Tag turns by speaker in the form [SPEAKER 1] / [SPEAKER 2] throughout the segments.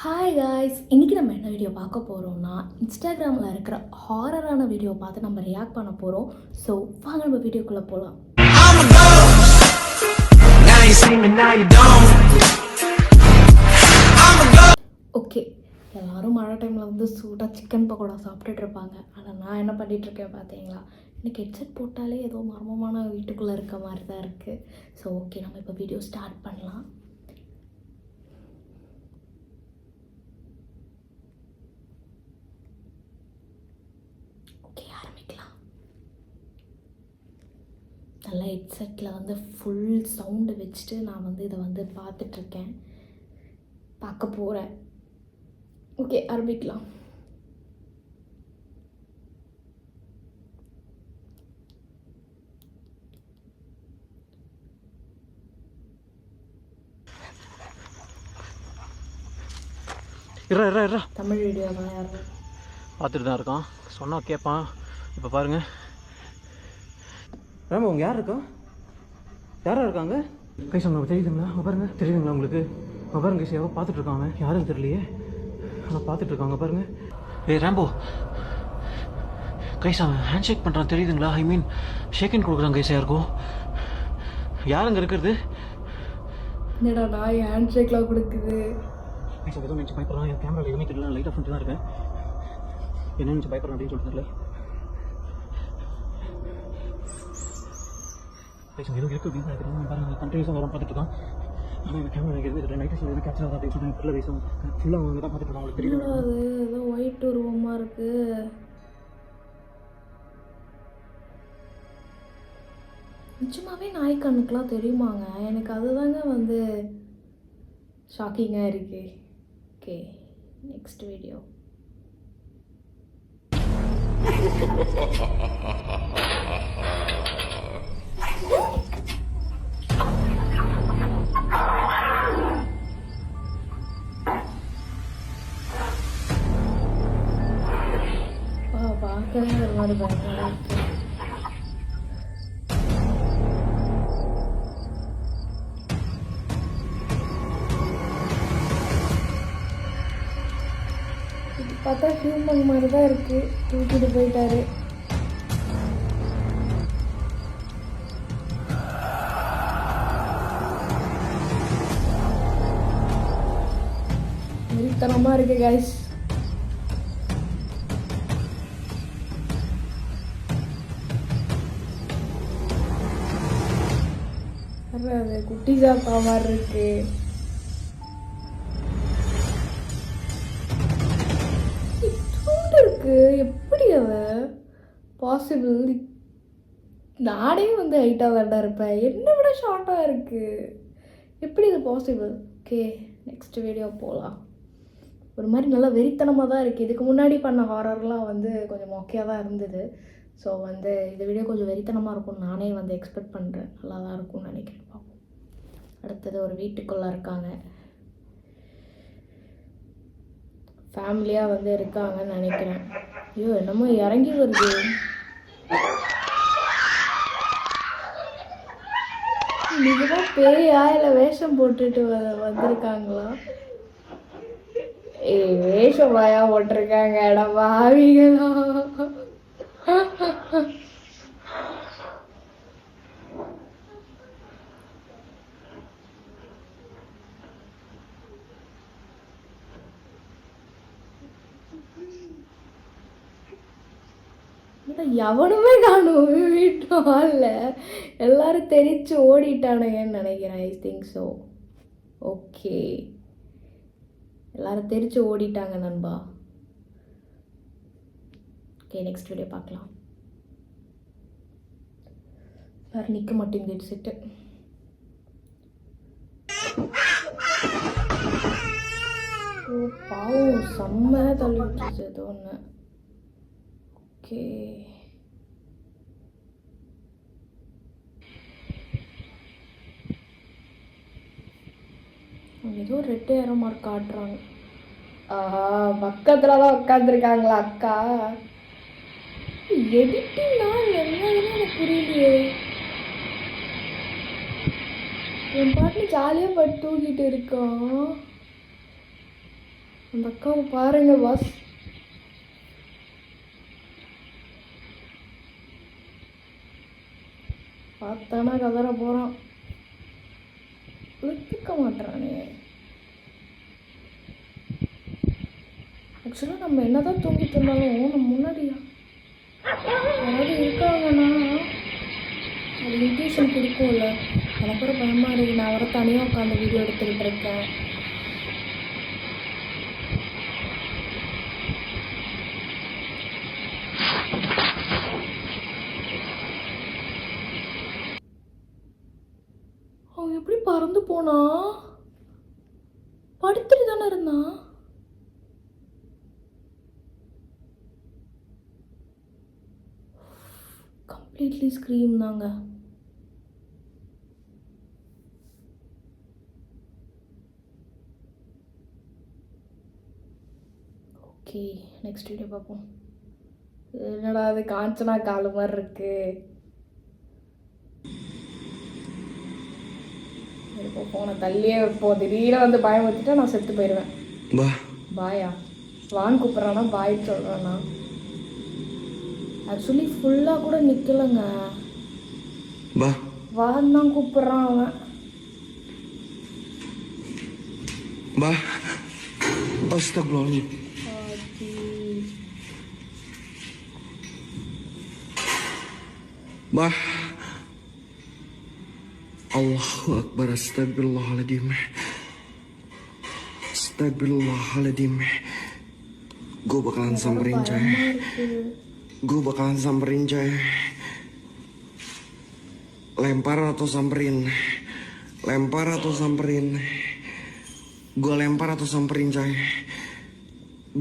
[SPEAKER 1] Hi guys, இன்றைக்கி நம்ம என்ன வீடியோ பார்க்க போகிறோம்னா இன்ஸ்டாகிராமில் இருக்கிற ஹாரரான வீடியோ பார்த்து நம்ம ரியாக்ட் பண்ண போகிறோம். ஸோ வாங்க நம்ம வீடியோக்குள்ளே போகலாம். ஓகே, எல்லோரும் மழை டைமில் வந்து சூடாக சிக்கன் பக்கோடா சாப்பிட்டுட்டு இருப்பாங்க. ஆனால் நான் என்ன பண்ணிகிட்ருக்கேன் பார்த்தீங்களா? எனக்கு ஹெட்செட் போட்டாலே ஏதோ மர்மமான வீட்டுக்குள்ளே இருக்க மாதிரி தான் இருக்குது. ஸோ ஓகே, நம்ம இப்போ வீடியோ ஸ்டார்ட் பண்ணலாம். நல்லா ஹெட்செட்டில் வந்து ஃபுல் சவுண்டு வச்சுட்டு நான் வந்து இதை வந்து பார்த்துட்ருக்கேன், பார்க்க போகிறேன். ஓகே, ஆரம்பிக்கலாம். தமிழ் வீடியோ தான் யாரும்
[SPEAKER 2] பார்த்துட்டு தான் இருக்கான், சொன்னால் கேட்பான். இப்போ பாருங்கள் ராமா, அவங்க யார் இருக்கா? யாராக இருக்காங்க? கைஸ் உங்களுக்கு தெரியுதுங்களா? அவங்க பாருங்கள், தெரியுதுங்களா உங்களுக்கு? அவங்க பாருங்க கைஸ், யாரோ பார்த்துட்ருக்காங்க, யாரும் தெரியலையே, ஆனால் பார்த்துட்ருக்காங்க பாருங்கள். ஏய் ராம்போ கைஸ், அவன் ஹேண்ட் ஷேக் பண்ணுறான், தெரியுதுங்களா? ஐ மீன் ஷேக்கின் கொடுக்குறான் கைஸ். யாருக்கும் யாருங்க இருக்கிறது?
[SPEAKER 1] என்னடா நான் ஹேண்ட் ஷேக்லாம் கொடுக்குது?
[SPEAKER 2] கைஸ் எதுவும் நினச்சி பயப்படுறான். என் கேமரா எதுவுமே தெரியல, லைட் ஆஃப் பண்ணிட்டு தான் இருக்கேன். என்ன நினச்சி பயப்படுறான் அப்படின்னு சொல்லிட்டு தெரியல. எதுவும் இருக்குது அப்படின்னு நினைக்கிறேன். பாருங்கள், கண்டினியூஸாக வரும் பார்த்துட்டு இருக்கான். ஆனால் இந்த கேமரா இருக்குது நைட்டு எதுவும் கேப்சர் ஆகுது அப்படின்னு சொல்லி ஃபுல்லாக ரீசன் ஃபுல்லாக அவங்க தான் பார்த்துட்டு இருக்காங்க. அவங்களுக்கு தெரியும்
[SPEAKER 1] அது ஏதோ ஒயிட் உருவமாக இருக்குது. நிச்சயமாகவே நாய் கண்ணுக்கெலாம் தெரியுமாங்க? எனக்கு அதுதாங்க வந்து ஷாக்கிங்காக இருக்கு. Okay, next video. பார்க்கவே ஒரு மாதிரி பயங்கரமாக இருக்கு. இது பார்த்தா ஹியூமன் மாதிரி தான் இருக்கு. தூக்கிட்டு போயிட்டாரு. வெறித்தனமாக இருக்கு கைஸ். அது குட்டி சாப்பா மாதிரி இருக்கு. இருக்கு, எப்படி அவ பாசிபிள்? நானே வந்து ஹைட்டாக வேண்டாம் இருப்பேன், என்னை விட ஷார்ட்டாக இருக்கு. எப்படி இது பாசிபிள்? ஓகே, நெக்ஸ்ட் வீடியோ போகலாம். ஒரு மாதிரி நல்லா வெறித்தனமாக தான் இருக்குது. இதுக்கு முன்னாடி பண்ண ஹாரர்லாம் வந்து கொஞ்சம் மொக்கையாக தான் இருந்தது. ஸோ வந்து இந்த வீடியோ கொஞ்சம் வெறித்தனமாக இருக்கும்னு நானே வந்து எக்ஸ்பெக்ட் பண்ணுறேன். நல்லா தான் இருக்கும்னு நினைக்கிறேன். பார்ப்போம். அடுத்தது ஒரு வீட்டுக்குள்ளே இருக்காங்க, ஃபேமிலியாக வந்து இருக்காங்கன்னு நினைக்கிறேன். ஐயோ, என்னமோ இறங்கி வருது. இதுதான் பேயா இல்லை வேஷம் போட்டுட்டு வந்திருக்காங்களா? வேஷம் வாயா போட்டிருக்காங்க. இடம் வாவிகளா? எவனுமே காணும் வீட்டு ஹாலில். எல்லாரும் தெரிச்சு ஓடிட்டானுங்கன்னு நினைக்கிறேன். I think so. ஓகே, எல்லாரும் தெரிச்சு ஓடிட்டாங்க நண்பா. ஓகே, நெக்ஸ்ட் வீடியோ பார்க்கலாம். வேறு நிற்க மாட்டேங்குது செட்டு. ஓ பாவம், செம்ம தள்ளி விட்டுருச்சு ஏதோ ஒன்று. ஓகே, ஏதோ ரெட் ஏற மாதிரி காட்டுறாங்க. பக்கத்தில் தான் உட்காந்துருக்காங்களா அக்கா? எடிட்டிங்னா என்னதுன்னு எனக்கு புரியலையே. என் பாட்டு ஜாலியாக பட்டு தூக்கிட்டு இருக்கான். அந்த அக்காவை பாருங்க பாஸ். பார்த்தானா கதற போகிறான். ஒத்துக்க மாட்டானே. ஆக்சுவலாக நம்ம என்ன தான் தூங்கிட்டு இருந்தாலும் நம்ம முன்னாடியா யாராவது இருக்காங்கன்னா அது இன்ட்யூஷன் கொடுக்கும்ல. எனக்கு ஒரு பயமாக இருக்குது. நான் வர தனியாக உட்காந்து வீடியோ எடுத்துக்கிட்டு இருக்கேன். அவன் எப்படி பறந்து போனா? படுத்துட்டு தானே இருந்தான். கம்ப்ளீட்லி ஸ்க்ரீம் தாங்க. ஓகே, நெக்ஸ்ட் வீடியோ பார்ப்போம். என்னடா அது காஞ்சனா காலு மாதிரி இருக்கு. இப்போ போனை தள்ளியே வைப்போம். திடீர்னு வந்து பயம் வச்சுட்டா நான் செத்து போயிடுவேன். பாயா வான் கூப்பிட்றானா பாய் சொல்கிறானா? ஆக்சுவலி ஃபுல்லாக கூட நிற்கலைங்க. வான் தான் கூப்பிட்றான் அவன்.
[SPEAKER 3] Astagfirullahaladzim. Bah. Allahu Akbar. Astagfirullahaladzim. Astagfirullahaladzim. Gue bakalan samperin coy. Gue bakalan samperin coy. Lempar atau samperin? Lempar atau samperin? Gue lempar atau samperin coy?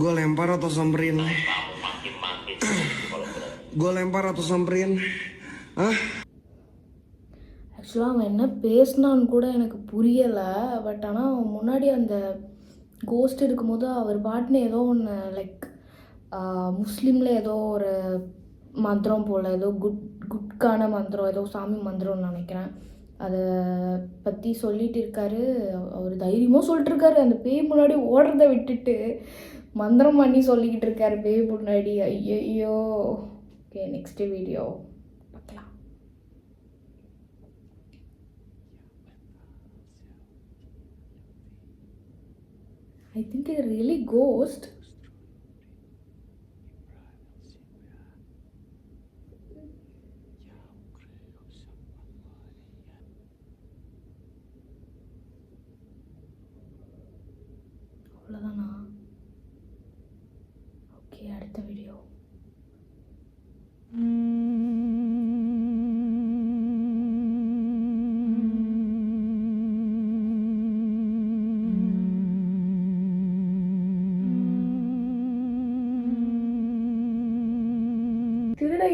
[SPEAKER 3] Gue lempar atau samperin? Gue lempar atau samperin? Hah?
[SPEAKER 1] ஆக்சுவலாக அவன் என்ன பேசினான்னு கூட எனக்கு புரியலை. But ஆனால் அவன் முன்னாடி அந்த கோஸ்ட் இருக்கும்போது அவர் பாட்டுன்னு ஏதோ ஒன்று லைக் முஸ்லீமில் ஏதோ ஒரு மந்திரம் போல், ஏதோ குட்கான மந்திரம், ஏதோ சாமி மந்திரம்னு நினைக்கிறேன். அதை பற்றி சொல்லிகிட்டு இருக்காரு. அவர் தைரியமாக சொல்லிட்டுருக்காரு. அந்த பேய் முன்னாடி ஓடுறத விட்டுட்டு மந்திரம் பண்ணி சொல்லிக்கிட்டு இருக்காரு பேய் முன்னாடி. ஐயோ. ஓகே, நெக்ஸ்ட் வீடியோ பார்க்கலாம். I think a really ghost. அவ்வளோதானா? ஓகே, அடுத்த வீடியோ.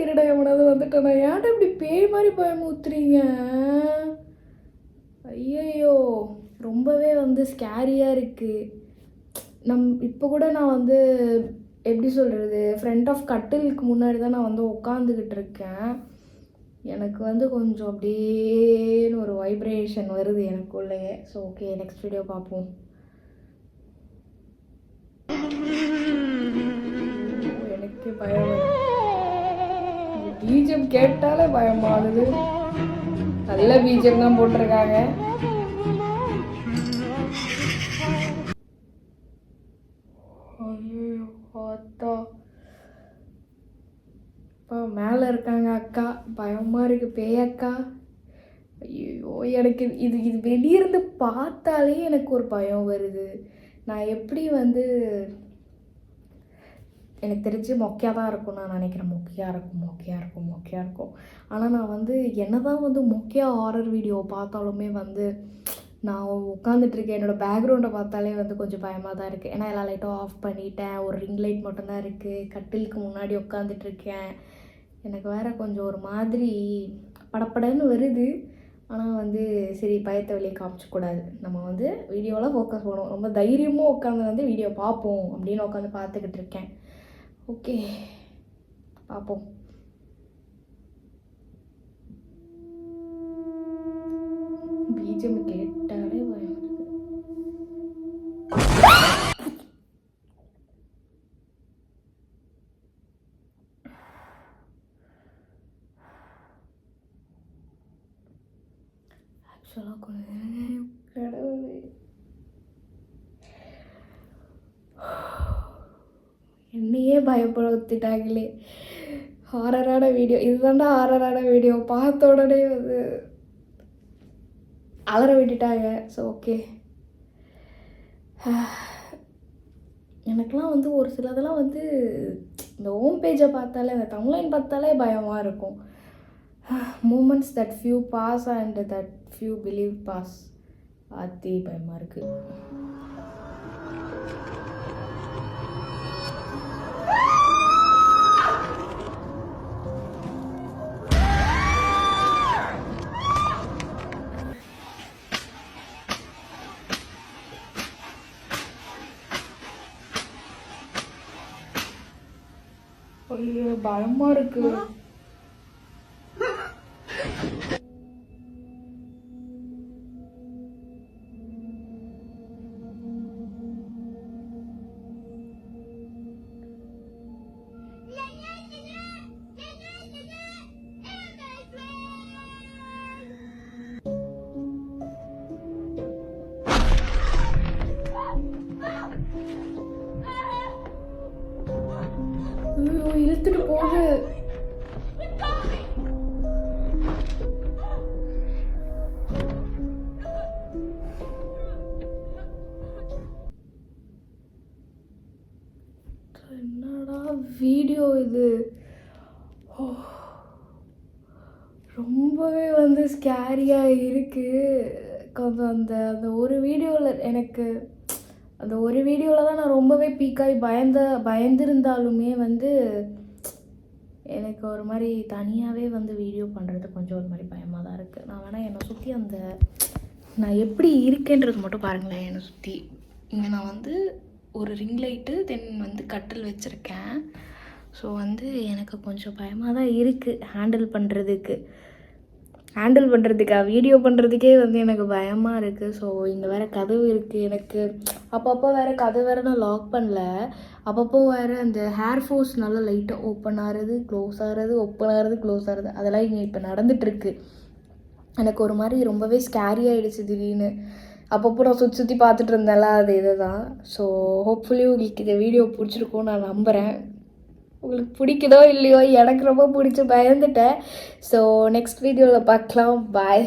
[SPEAKER 1] இருட எவனாவது வந்துட்டானா? ஏன்டா இப்படி பேய் மாதிரி பயமுத்துறீங்க? ஐயையோ, ரொம்பவே வந்து ஸ்கேரியாக இருக்குது. இப்போ கூட நான் வந்து எப்படி சொல்கிறது, ஃப்ரண்ட் ஆஃப் கட்டிலுக்கு முன்னாடி தான் நான் வந்து உட்காந்துக்கிட்டு இருக்கேன். எனக்கு வந்து கொஞ்சம் அப்படியேன்னு ஒரு வைப்ரேஷன் வருது எனக்குள்ளேயே. ஸோ ஓகே, நெக்ஸ்ட் வீடியோ பார்ப்போம். எனக்கு பயம். பிஜிஎம் கேட்டாலே பயமாகுது. நல்ல பிஜிஎம் தான் போட்டிருக்காங்க. ஐயோ பார்த்தா இப்போ மேலே இருக்காங்க அக்கா. பயமாக இருக்குது பேயக்கா. ஐயோ, எனக்கு இது வெளியிருந்து பார்த்தாலே எனக்கு ஒரு பயம் வருது. நான் எப்படி வந்து எனக்கு தெரிஞ்சு மொக்கையாக தான் இருக்கும் நான் நினைக்கிறேன். மொக்கையாக இருக்கும். ஆனால் நான் வந்து என்ன தான் வந்து மொக்கையாக ஹாரர் வீடியோ பார்த்தாலுமே வந்து நான் உட்காந்துட்ருக்கேன். என்னோடய பேக்ரவுண்டை பார்த்தாலே வந்து கொஞ்சம் பயமாக தான் இருக்குது. ஏன்னா எல்லா லைட்டும் ஆஃப் பண்ணிட்டேன். ஒரு ரிங் லைட் மட்டும்தான் இருக்குது. கட்டிலுக்கு முன்னாடி உட்காந்துட்ருக்கேன். எனக்கு வேறு கொஞ்சம் ஒரு மாதிரி படப்படன்னு வருது. ஆனால் வந்து சரி, பயத்தை வெளியே காமிச்சக்கூடாது. நம்ம வந்து வீடியோவில் ஃபோக்கஸ் பண்ணுவோம். ரொம்ப தைரியமாக உட்காந்து வந்து வீடியோ பார்ப்போம் அப்படின்னு உட்காந்து பார்த்துக்கிட்டு இருக்கேன். ஓகே, பார்ப்போம். பிஜிஎம் கேட்டாலே பயம் இருக்குது. மூச்செல்லாம் கொஞ்சம் கடவுளே. என்னையே பயப்பட வச்சுட்டாங்களே. ஹாரரான வீடியோ இதுதான்டா, ஹாரரான வீடியோ. பார்த்த உடனே வந்து அலற விட்டுட்டாங்க. ஸோ ஓகே, எனக்கெலாம் வந்து ஒரு சிலதெல்லாம் வந்து இந்த ஹோம் பேஜை பார்த்தாலே, அந்த தமிழ்லைன் பார்த்தாலே பயமாக இருக்கும். Moments that few pass and that few believe pass, அதி பயமாக இருக்குது. ஐயோ பயமாக இருக்குது. ஐயோ இழுத்துட்டு போகுது. என்னடா வீடியோ இது. ரொம்பவே வந்து ஸ்கேரியாக இருக்குது. கொஞ்சம் அந்த அந்த ஒரு வீடியோவில் எனக்கு அந்த ஒரு வீடியோவில் தான் நான் ரொம்பவே பீக்காகி பயந்துருந்தாலுமே வந்து எனக்கு ஒரு மாதிரி தனியாகவே வந்து வீடியோ பண்ணுறது கொஞ்சம் ஒரு மாதிரி பயமாக தான் இருக்குது. நான் வேணால் என்னை சுற்றி அந்த நான் எப்படி இருக்கேன்றது மட்டும் பாருங்களேன். என்னை சுற்றி இங்கே நான் வந்து ஒரு ரிங் லைட்டு தென் வந்து கட்டில் வச்சுருக்கேன். ஸோ வந்து எனக்கு கொஞ்சம் பயமாக தான் இருக்குது ஹேண்டில் பண்ணுறதுக்கா வீடியோ பண்ணுறதுக்கே வந்து எனக்கு பயமாக இருக்குது. ஸோ இங்கே வேறு கதவு இருக்குது. எனக்கு அப்பப்போ வேறு கதவு வேறு நான் லாக் பண்ணல. அப்பப்போ வேறு அந்த ஹேர் ஃபோர்ஸ் நல்லா லைட்டாக ஓப்பன் ஆகிறது, க்ளோஸ் ஆகிறது, ஓப்பன் ஆகிறது, க்ளோஸ் ஆகிறது, அதெல்லாம் இங்கே இப்போ நடந்துகிட்ருக்கு. எனக்கு ஒரு மாதிரி ரொம்பவே ஸ்கேரி ஆகிடுச்சு திடீர்னு. அப்பப்போ நான் சுற்றி பார்த்துட்டு இருந்தேன்ல, அது இது தான். ஸோ ஹோப்ஃபுல்லி உங்களுக்கு இந்த வீடியோ பிடிச்சிருக்கும்னு நான் நம்புகிறேன். உங்களுக்கு பிடிக்குதோ இல்லையோ, எனக்கு ரொம்ப பிடிச்சி பயந்துட்டேன். ஸோ நெக்ஸ்ட் வீடியோவில் பார்க்கலாம். பாய்.